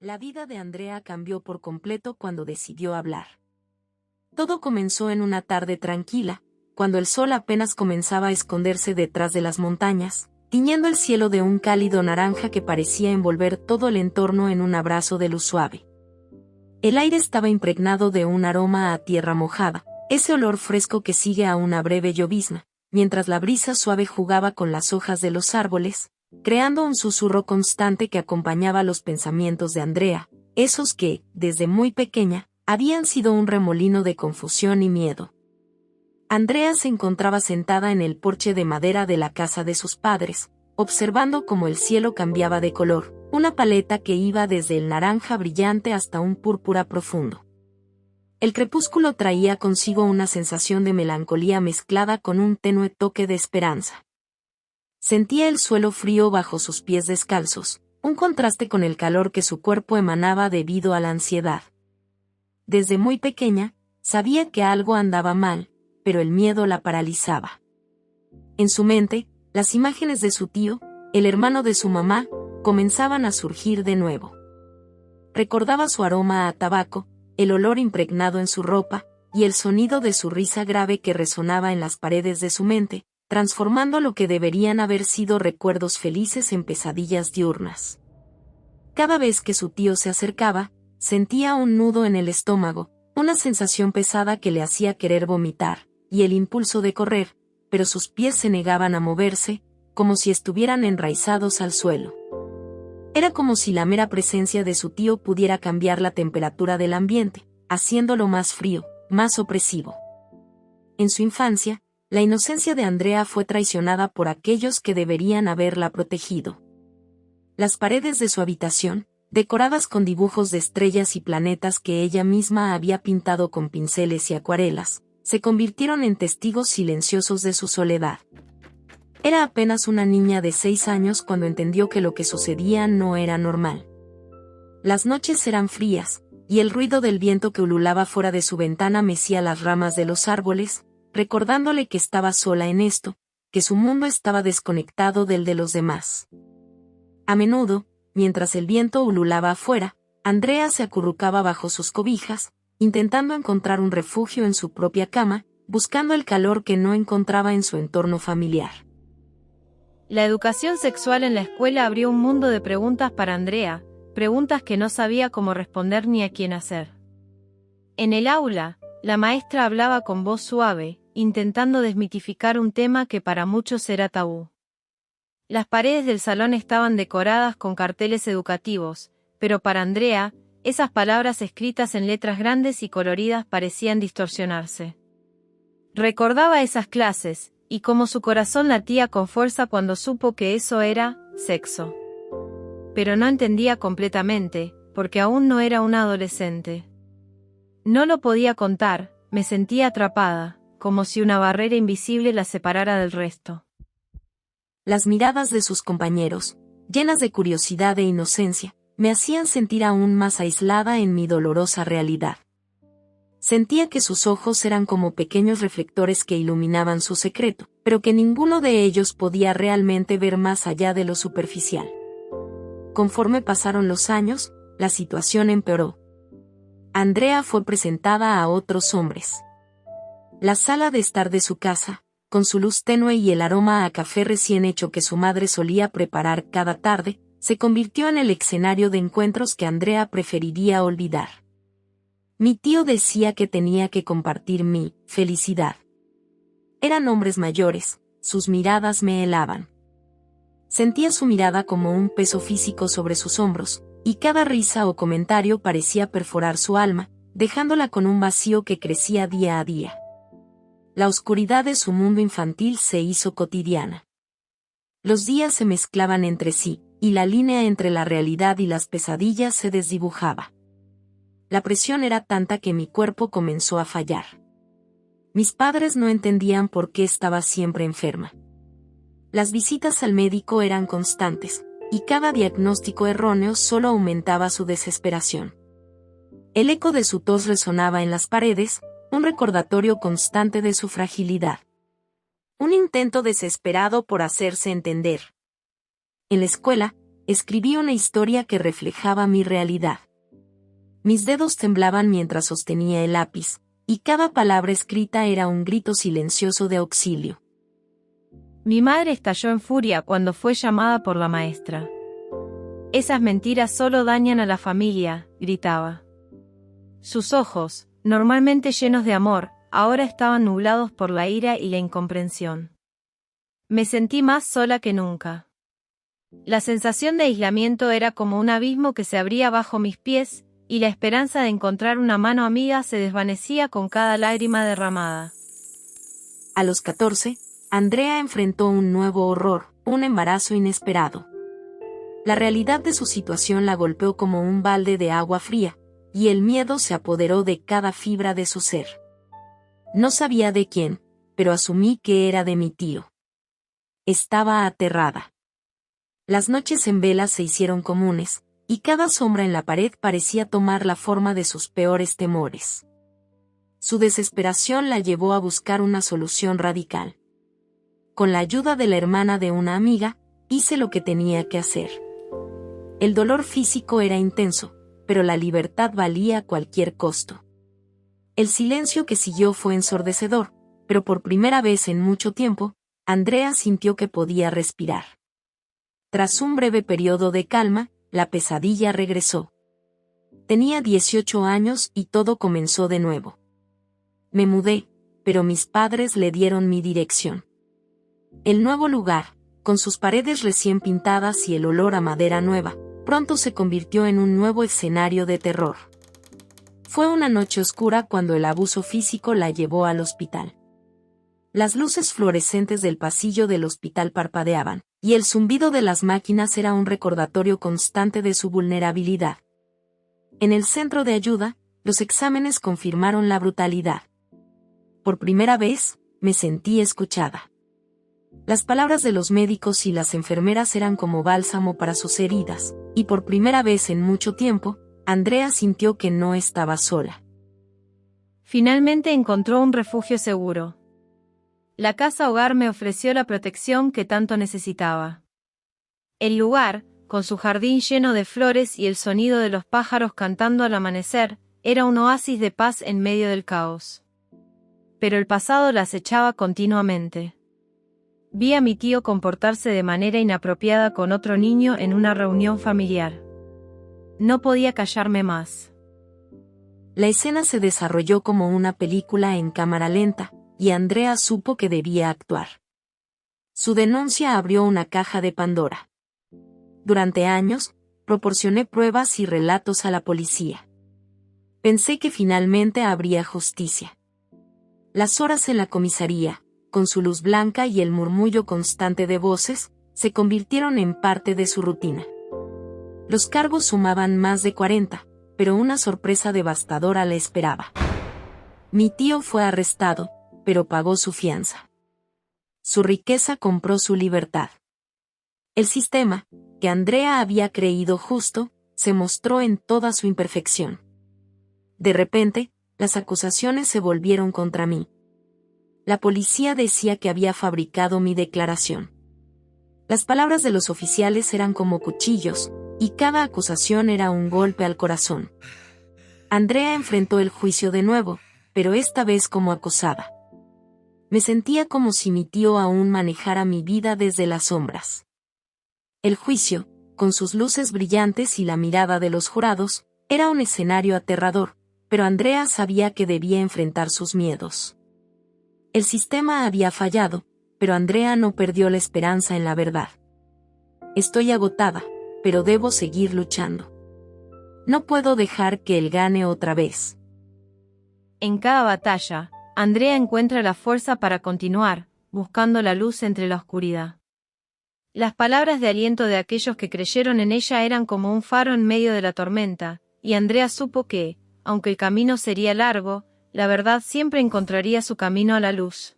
La vida de Andrea cambió por completo cuando decidió hablar. Todo comenzó en una tarde tranquila, cuando el sol apenas comenzaba a esconderse detrás de las montañas, tiñendo el cielo de un cálido naranja que parecía envolver todo el entorno en un abrazo de luz suave. El aire estaba impregnado de un aroma a tierra mojada, ese olor fresco que sigue a una breve llovizna, mientras la brisa suave jugaba con las hojas de los árboles, creando un susurro constante que acompañaba los pensamientos de Andrea, esos que, desde muy pequeña, habían sido un remolino de confusión y miedo. Andrea se encontraba sentada en el porche de madera de la casa de sus padres, observando cómo el cielo cambiaba de color, una paleta que iba desde el naranja brillante hasta un púrpura profundo. El crepúsculo traía consigo una sensación de melancolía mezclada con un tenue toque de esperanza. Sentía el suelo frío bajo sus pies descalzos, un contraste con el calor que su cuerpo emanaba debido a la ansiedad. Desde muy pequeña, sabía que algo andaba mal, pero el miedo la paralizaba. En su mente, las imágenes de su tío, el hermano de su mamá, comenzaban a surgir de nuevo. Recordaba su aroma a tabaco, el olor impregnado en su ropa, y el sonido de su risa grave que resonaba en las paredes de su mente, transformando lo que deberían haber sido recuerdos felices en pesadillas diurnas. Cada vez que su tío se acercaba, sentía un nudo en el estómago, una sensación pesada que le hacía querer vomitar, y el impulso de correr, pero sus pies se negaban a moverse, como si estuvieran enraizados al suelo. Era como si la mera presencia de su tío pudiera cambiar la temperatura del ambiente, haciéndolo más frío, más opresivo. En su infancia, la inocencia de Andrea fue traicionada por aquellos que deberían haberla protegido. Las paredes de su habitación, decoradas con dibujos de estrellas y planetas que ella misma había pintado con pinceles y acuarelas, se convirtieron en testigos silenciosos de su soledad. Era apenas una niña de 6 años cuando entendió que lo que sucedía no era normal. Las noches eran frías, y el ruido del viento que ululaba fuera de su ventana mecía las ramas de los árboles, recordándole que estaba sola en esto, que su mundo estaba desconectado del de los demás. A menudo, mientras el viento ululaba afuera, Andrea se acurrucaba bajo sus cobijas, intentando encontrar un refugio en su propia cama, buscando el calor que no encontraba en su entorno familiar. La educación sexual en la escuela abrió un mundo de preguntas para Andrea, preguntas que no sabía cómo responder ni a quién hacer. En el aula, la maestra hablaba con voz suave, intentando desmitificar un tema que para muchos era tabú. Las paredes del salón estaban decoradas con carteles educativos, pero para Andrea, esas palabras escritas en letras grandes y coloridas parecían distorsionarse. Recordaba esas clases, y cómo su corazón latía con fuerza cuando supo que eso era sexo. Pero no entendía completamente, porque aún no era una adolescente. No lo podía contar, me sentía atrapada, como si una barrera invisible la separara del resto. Las miradas de sus compañeros, llenas de curiosidad e inocencia, me hacían sentir aún más aislada en mi dolorosa realidad. Sentía que sus ojos eran como pequeños reflectores que iluminaban su secreto, pero que ninguno de ellos podía realmente ver más allá de lo superficial. Conforme pasaron los años, la situación empeoró. Andrea fue presentada a otros hombres. La sala de estar de su casa, con su luz tenue y el aroma a café recién hecho que su madre solía preparar cada tarde, se convirtió en el escenario de encuentros que Andrea preferiría olvidar. Mi tío decía que tenía que compartir mi felicidad. Eran hombres mayores, sus miradas me helaban. Sentía su mirada como un peso físico sobre sus hombros, y cada risa o comentario parecía perforar su alma, dejándola con un vacío que crecía día a día. La oscuridad de su mundo infantil se hizo cotidiana. Los días se mezclaban entre sí, y la línea entre la realidad y las pesadillas se desdibujaba. La presión era tanta que mi cuerpo comenzó a fallar. Mis padres no entendían por qué estaba siempre enferma. Las visitas al médico eran constantes, y cada diagnóstico erróneo solo aumentaba su desesperación. El eco de su tos resonaba en las paredes, un recordatorio constante de su fragilidad. Un intento desesperado por hacerse entender. En la escuela, escribí una historia que reflejaba mi realidad. Mis dedos temblaban mientras sostenía el lápiz, y cada palabra escrita era un grito silencioso de auxilio. Mi madre estalló en furia cuando fue llamada por la maestra. Esas mentiras solo dañan a la familia, gritaba. Sus ojos, normalmente llenos de amor, ahora estaban nublados por la ira y la incomprensión. Me sentí más sola que nunca. La sensación de aislamiento era como un abismo que se abría bajo mis pies, y la esperanza de encontrar una mano amiga se desvanecía con cada lágrima derramada. A los 14, Andrea enfrentó un nuevo horror, un embarazo inesperado. La realidad de su situación la golpeó como un balde de agua fría, y el miedo se apoderó de cada fibra de su ser. No sabía de quién, pero asumí que era de mi tío. Estaba aterrada. Las noches en vela se hicieron comunes, y cada sombra en la pared parecía tomar la forma de sus peores temores. Su desesperación la llevó a buscar una solución radical. Con la ayuda de la hermana de una amiga, hice lo que tenía que hacer. El dolor físico era intenso, pero la libertad valía cualquier costo. El silencio que siguió fue ensordecedor, pero por primera vez en mucho tiempo, Andrea sintió que podía respirar. Tras un breve periodo de calma, la pesadilla regresó. Tenía 18 años y todo comenzó de nuevo. Me mudé, pero mis padres le dieron mi dirección. El nuevo lugar, con sus paredes recién pintadas y el olor a madera nueva, pronto se convirtió en un nuevo escenario de terror. Fue una noche oscura cuando el abuso físico la llevó al hospital. Las luces fluorescentes del pasillo del hospital parpadeaban, y el zumbido de las máquinas era un recordatorio constante de su vulnerabilidad. En el centro de ayuda, los exámenes confirmaron la brutalidad. Por primera vez, me sentí escuchada. Las palabras de los médicos y las enfermeras eran como bálsamo para sus heridas, y por primera vez en mucho tiempo, Andrea sintió que no estaba sola. Finalmente encontró un refugio seguro. La casa hogar me ofreció la protección que tanto necesitaba. El lugar, con su jardín lleno de flores y el sonido de los pájaros cantando al amanecer, era un oasis de paz en medio del caos. Pero el pasado la acechaba continuamente. Vi a mi tío comportarse de manera inapropiada con otro niño en una reunión familiar. No podía callarme más. La escena se desarrolló como una película en cámara lenta, y Andrea supo que debía actuar. Su denuncia abrió una caja de Pandora. Durante años, proporcioné pruebas y relatos a la policía. Pensé que finalmente habría justicia. Las horas en la comisaría, con su luz blanca y el murmullo constante de voces, se convirtieron en parte de su rutina. Los cargos sumaban más de 40, pero una sorpresa devastadora le esperaba. Mi tío fue arrestado, pero pagó su fianza. Su riqueza compró su libertad. El sistema, que Andrea había creído justo, se mostró en toda su imperfección. De repente, las acusaciones se volvieron contra mí. La policía decía que había fabricado mi declaración. Las palabras de los oficiales eran como cuchillos, y cada acusación era un golpe al corazón. Andrea enfrentó el juicio de nuevo, pero esta vez como acosada. Me sentía como si mi tío aún manejara mi vida desde las sombras. El juicio, con sus luces brillantes y la mirada de los jurados, era un escenario aterrador, pero Andrea sabía que debía enfrentar sus miedos. El sistema había fallado, pero Andrea no perdió la esperanza en la verdad. Estoy agotada, pero debo seguir luchando. No puedo dejar que él gane otra vez. En cada batalla, Andrea encuentra la fuerza para continuar, buscando la luz entre la oscuridad. Las palabras de aliento de aquellos que creyeron en ella eran como un faro en medio de la tormenta, y Andrea supo que, aunque el camino sería largo, la verdad siempre encontraría su camino a la luz.